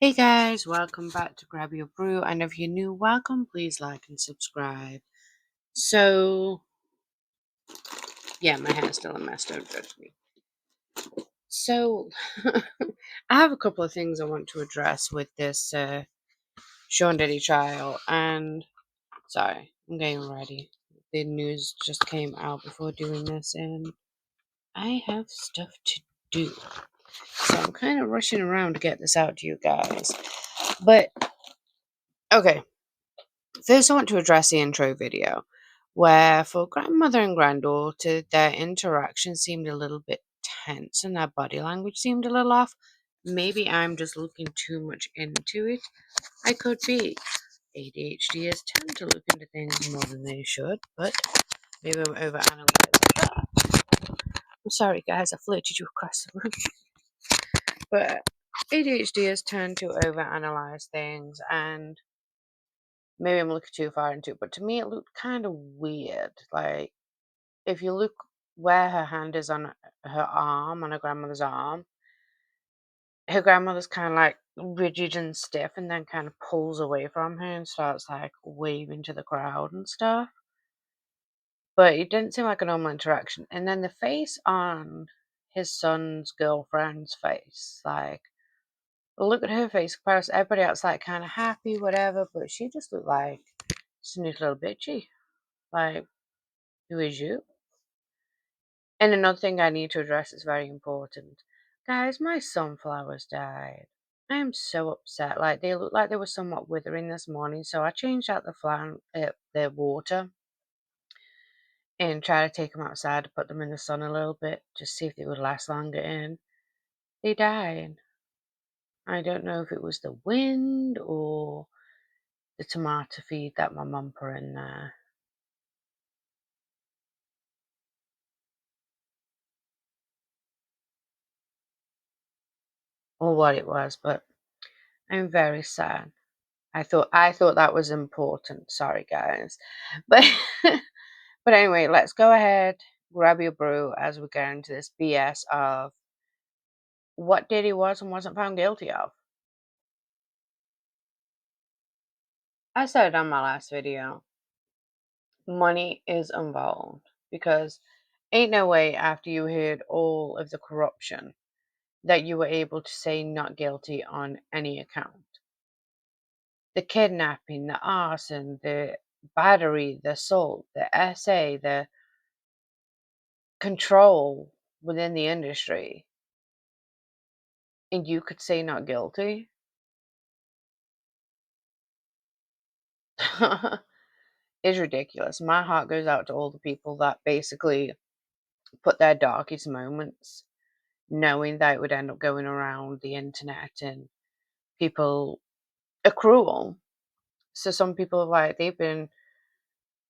Hey guys, welcome back to Grab Your Brew. And if you're new, welcome. Please like and subscribe. So, yeah, my hair's still a mess, don't judge me. So, I have a couple of things I want to address with this Sean Diddy trial. And, sorry, I'm getting ready. The news just came out before doing this, and I have stuff to do. So, I'm kind of rushing around to get this out to you guys. But, okay. First, I want to address the intro video, where for grandmother and granddaughter, their interaction seemed a little bit tense and their body language seemed a little off. Maybe I'm just looking too much into it. I could be. ADHDers tend to look into things more than they should, but maybe I'm overanalyzing. I'm sorry, guys, I flirted you across the room. But ADHDers tend to overanalyze things, and maybe I'm looking too far into it, but to me it looked kind of weird. Like, if you look where her hand is on her arm, on her grandmother's arm, her grandmother's kind of like rigid and stiff and then kind of pulls away from her and starts like waving to the crowd and stuff. But it didn't seem like a normal interaction. And then the face on his son's girlfriend's face, like, look at her face compared to everybody else, like kind of happy, whatever, but she just looked like sneaky little bitchy. Like, who is you? And another thing I need to address is very important. Guys, my sunflowers died. I am so upset. Like, they look like they were somewhat withering this morning, so I changed out the water and tried to take them outside to put them in the sun a little bit, just see if they would last longer in. They died. I don't know if it was the wind or the tomato feed that my mum put in there, or what it was, but I'm very sad. I thought that was important. Sorry, guys. But but anyway, let's go ahead, grab your brew as we get into this BS of what Diddy was and wasn't found guilty of. I said it on my last video. Money is involved because ain't no way after you heard all of the corruption that you were able to say not guilty on any account. The kidnapping, the arson, the battery, the assault, the SA, the control within the industry, and you could say not guilty. Is ridiculous. My heart goes out to all the people that basically put their darkest moments knowing that it would end up going around the internet, and people are cruel. So some people, like, they've been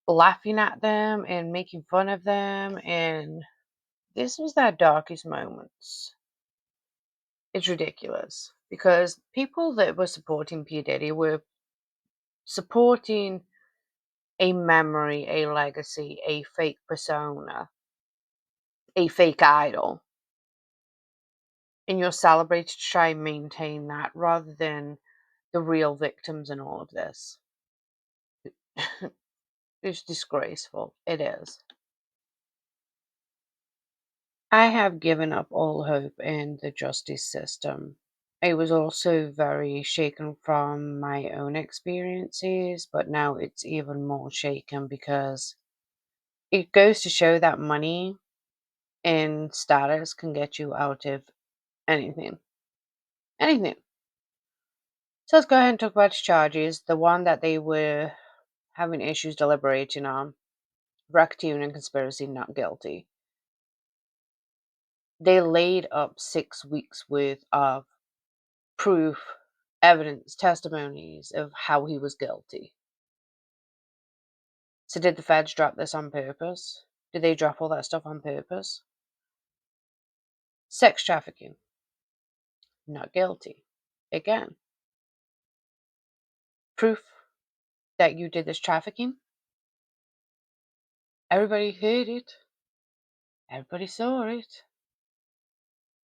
laughing at them and making fun of them, and this was their darkest moments. It's ridiculous because people that were supporting P. Diddy were supporting a memory, a legacy, a fake persona, a fake idol. And you're celebrated to try and maintain that rather than the real victims in all of this. It's disgraceful. It is. I have given up all hope in the justice system. I was also very shaken from my own experiences, but now it's even more shaken because it goes to show that money and status can get you out of anything. Anything. So let's go ahead and talk about the charges. The one that they were having issues deliberating on, racketeering and conspiracy, not guilty. They laid up 6 weeks worth of proof, evidence, testimonies of how he was guilty. So did the feds drop this on purpose? Did they drop all that stuff on purpose? Sex trafficking, not guilty. Again, proof that you did this trafficking. Everybody heard it. Everybody saw it.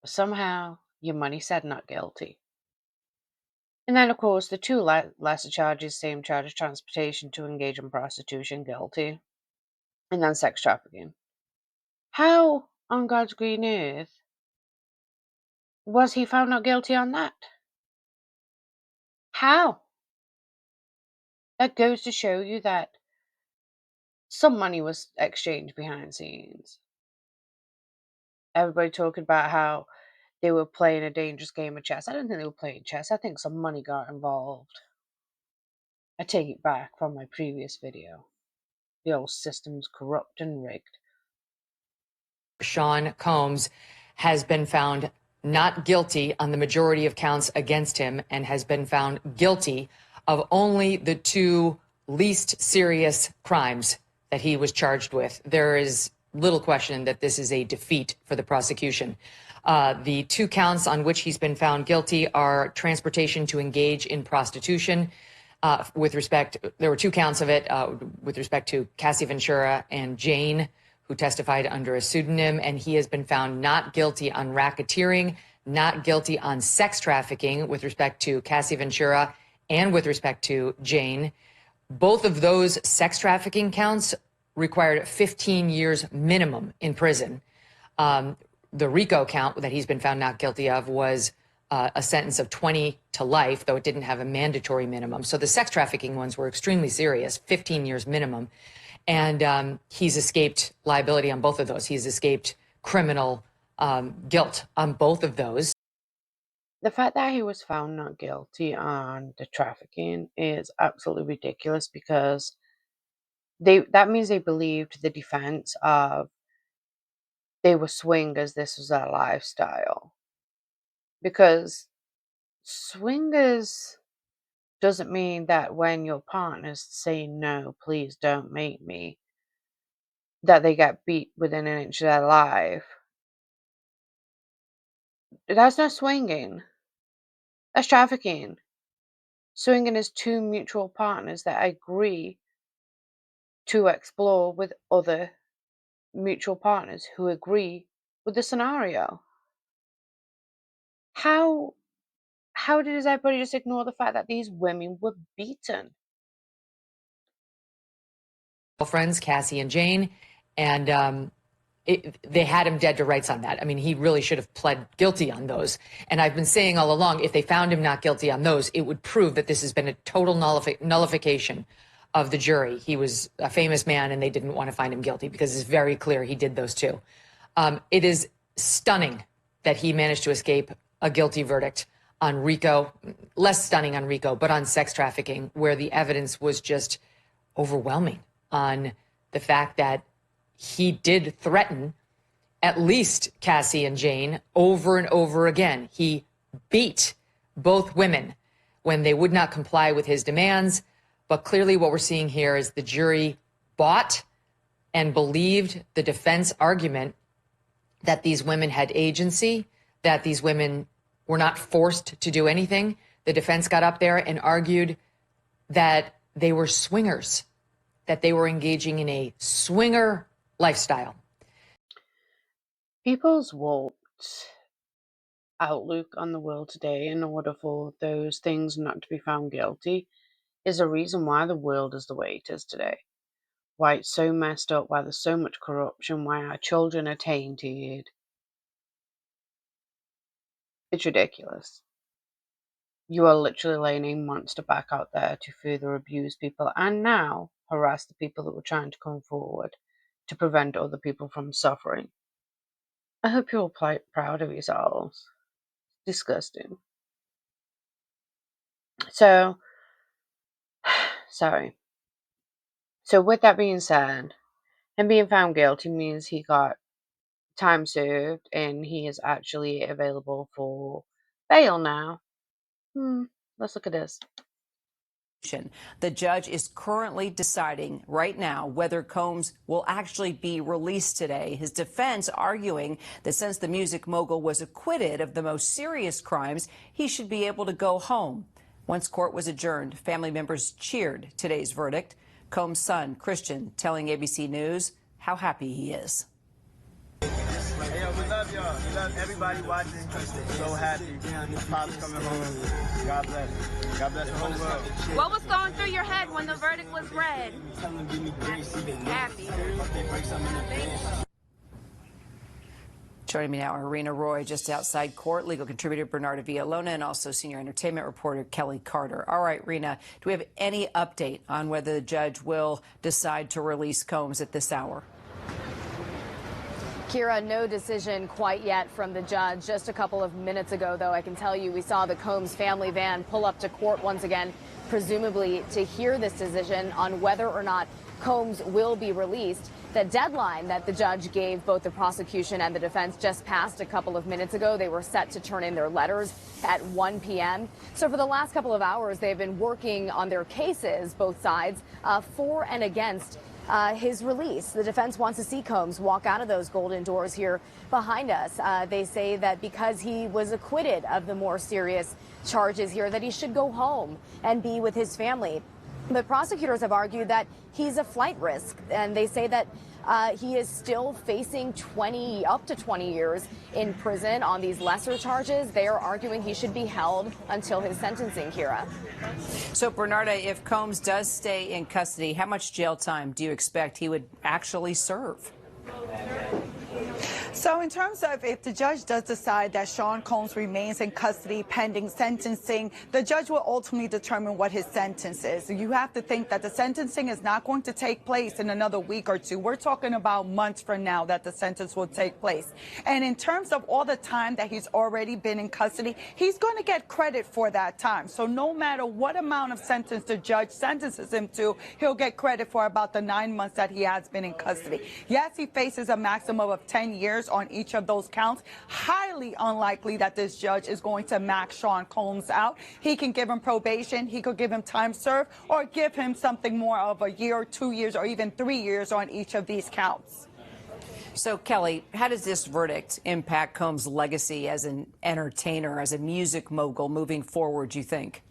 But somehow your money said not guilty. And then, of course, the two lesser charges, same charges, transportation to engage in prostitution, guilty. And then sex trafficking. How on God's green earth was he found not guilty on that? How? That goes to show you that some money was exchanged behind the scenes. Everybody talking about how they were playing a dangerous game of chess. I don't think they were playing chess. I think some money got involved. I take it back from my previous video. The old system's corrupt and rigged. Sean Combs has been found not guilty on the majority of counts against him and has been found guilty of only the two least serious crimes that he was charged with. There is little question that this is a defeat for the prosecution. The two counts on which he's been found guilty are transportation to engage in prostitution. There were two counts of it with respect to Cassie Ventura and Jane, who testified under a pseudonym, and he has been found not guilty on racketeering, not guilty on sex trafficking with respect to Cassie Ventura and with respect to Jane. Both of those sex trafficking counts required 15 years minimum in prison. The RICO count that he's been found not guilty of was a sentence of 20 to life, though it didn't have a mandatory minimum. So the sex trafficking ones were extremely serious, 15 years minimum. And he's escaped liability on both of those. He's escaped criminal guilt on both of those. The fact that he was found not guilty on the trafficking is absolutely ridiculous, because that means they believed the defense of they were swingers, this was their lifestyle. Because swingers doesn't mean that when your partner's saying no, please don't make me, that they get beat within an inch of their life. That's not swinging. That's trafficking. Swinging is two mutual partners that agree to explore with other mutual partners who agree with the scenario. How did everybody just ignore the fact that these women were beaten? Friends, Cassie and Jane, and they had him dead to rights on that. I mean, he really should have pled guilty on those. And I've been saying all along, if they found him not guilty on those, it would prove that this has been a total nullification of the jury. He was a famous man and they didn't want to find him guilty because it's very clear he did those two. It is stunning that he managed to escape a guilty verdict on RICO, less stunning on RICO, but on sex trafficking, where the evidence was just overwhelming on the fact that he did threaten at least Cassie and Jane over and over again. He beat both women when they would not comply with his demands. But clearly what we're seeing here is the jury bought and believed the defense argument that these women had agency, that these women were not forced to do anything. The defense got up there and argued that they were swingers, that they were engaging in a swinger lifestyle. People's warped outlook on the world today, in order for those things not to be found guilty, is a reason why the world is the way it is today. Why it's so messed up, why there's so much corruption, why our children are tainted. It's ridiculous. You are literally laying a monster back out there to further abuse people and now harass the people that were trying to come forward to prevent other people from suffering. I hope you're all proud of yourselves. Disgusting. So, sorry. So with that being said, him being found guilty means he got time served and he is actually available for bail now. Let's look at this. The judge is currently deciding right now whether Combs will actually be released today. His defense arguing that since the music mogul was acquitted of the most serious crimes, he should be able to go home. Once court was adjourned, family members cheered today's verdict. Combs' son, Christian, telling ABC News how happy he is. we love y'all. We love everybody watching. So happy. Pop's coming home. God bless. God bless the whole world. What was going through your head when the verdict was read? Happy. Joining me now, Irina Roy, just outside court, legal contributor Bernardo Villalona, and also senior entertainment reporter Kelly Carter. All right, Rena, do we have any update on whether the judge will decide to release Combs at this hour? Kira, no decision quite yet from the judge. Just a couple of minutes ago, though, I can tell you we saw the Combs family van pull up to court once again, presumably to hear this decision on whether or not Combs will be released. The deadline that the judge gave both the prosecution and the defense just passed a couple of minutes ago. They were set to turn in their letters at 1 p.m. So for the last couple of hours, they've been working on their cases, both sides, for and against his release. The defense wants to see Combs walk out of those golden doors here behind us. They say that because he was acquitted of the more serious charges here, that he should go home and be with his family. But prosecutors have argued that he's a flight risk, and they say that he is still facing up to 20 years in prison on these lesser charges. They are arguing he should be held until his sentencing, Kira. So, Bernardo, if Combs does stay in custody, how much jail time do you expect he would actually serve? So in terms of if the judge does decide that Sean Combs remains in custody pending sentencing, the judge will ultimately determine what his sentence is. You have to think that the sentencing is not going to take place in another week or two. We're talking about months from now that the sentence will take place. And in terms of all the time that he's already been in custody, he's going to get credit for that time. So no matter what amount of sentence the judge sentences him to, he'll get credit for about the 9 months that he has been in custody. Yes, he faces a maximum of 10 years on each of those counts. Highly unlikely that this judge is going to max Sean Combs out. He can give him probation, he could give him time served, or give him something more of a year, 2 years, or even 3 years on each of these counts. So, Kelly, how does this verdict impact Combs' legacy as an entertainer, as a music mogul moving forward, you think?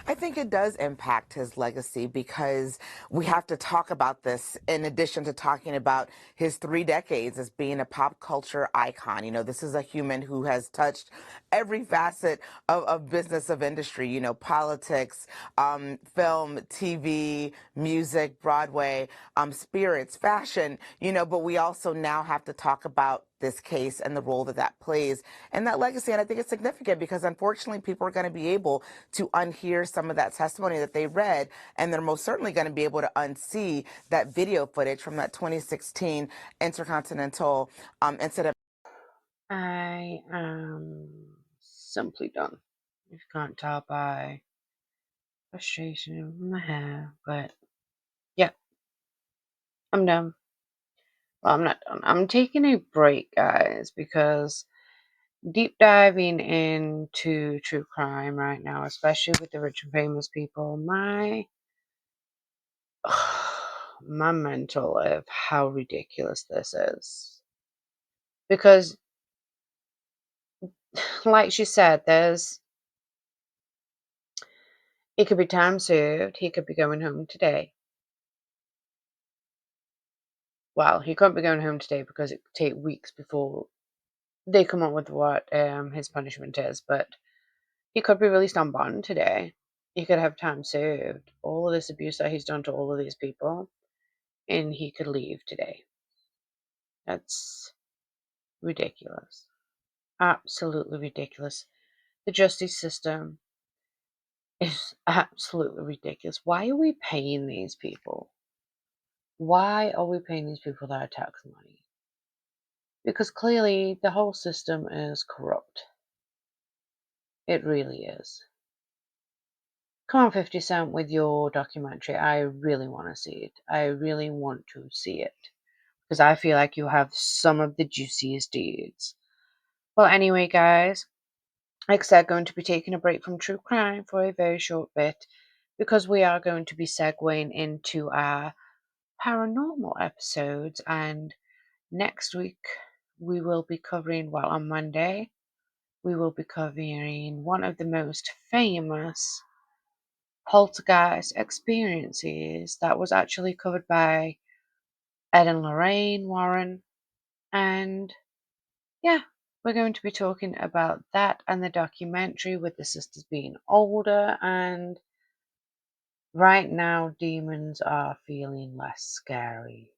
I think it does impact his legacy because we have to talk about this in addition to talking about his 3 decades as being a pop culture icon. You know, this is a human who has touched every facet of business, of industry, you know, politics, film, TV, music, Broadway, spirits, fashion, you know, but we also now have to talk about this case and the role that that plays and that legacy. And I think it's significant because unfortunately people are going to be able to unhear some of that testimony that they read, and they're most certainly going to be able to unsee that video footage from that 2016 Intercontinental incident. I am simply done. If you can't tell by frustration in my hair, but yeah, I'm done. Well, I'm not done. I'm taking a break, guys, because deep diving into true crime right now, especially with the rich and famous people, my mental of how ridiculous this is. Because, like she said, it could be time served. He could be going home today. Well, he couldn't be going home today because it could take weeks before they come up with what his punishment is. But he could be released on bond today. He could have time served. All of this abuse that he's done to all of these people, and he could leave today. That's ridiculous. Absolutely ridiculous. The justice system is absolutely ridiculous. Why are we paying these people? Why are we paying these people their tax money? Because clearly the whole system is corrupt. It really is. Come on, 50 Cent, with your documentary. I really want to see it. I really want to see it. Because I feel like you have some of the juiciest deeds. Well, anyway, guys, like I said, going to be taking a break from true crime for a very short bit. Because we are going to be segueing into our paranormal episodes. And next week, we will be covering, well, on Monday, we will be covering one of the most famous poltergeist experiences that was actually covered by Ed and Lorraine Warren. And yeah, we're going to be talking about that and the documentary with the sisters being older. And right now, demons are feeling less scary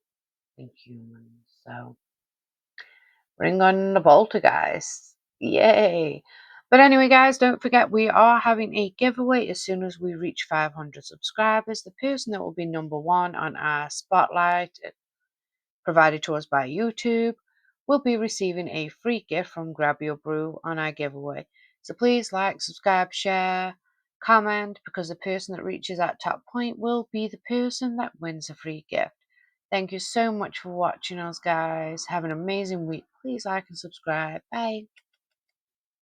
than humans. So bring on the poltergeist. Yay. But anyway, guys, don't forget we are having a giveaway as soon as we reach 500 subscribers. The person that will be number one on our spotlight provided to us by YouTube will be receiving a free gift from Grab Your Brew on our giveaway. So please like, subscribe, share, comment, because the person that reaches that top point will be the person that wins a free gift. Thank you so much for watching us, guys. Have an amazing week. Please like and subscribe. Bye.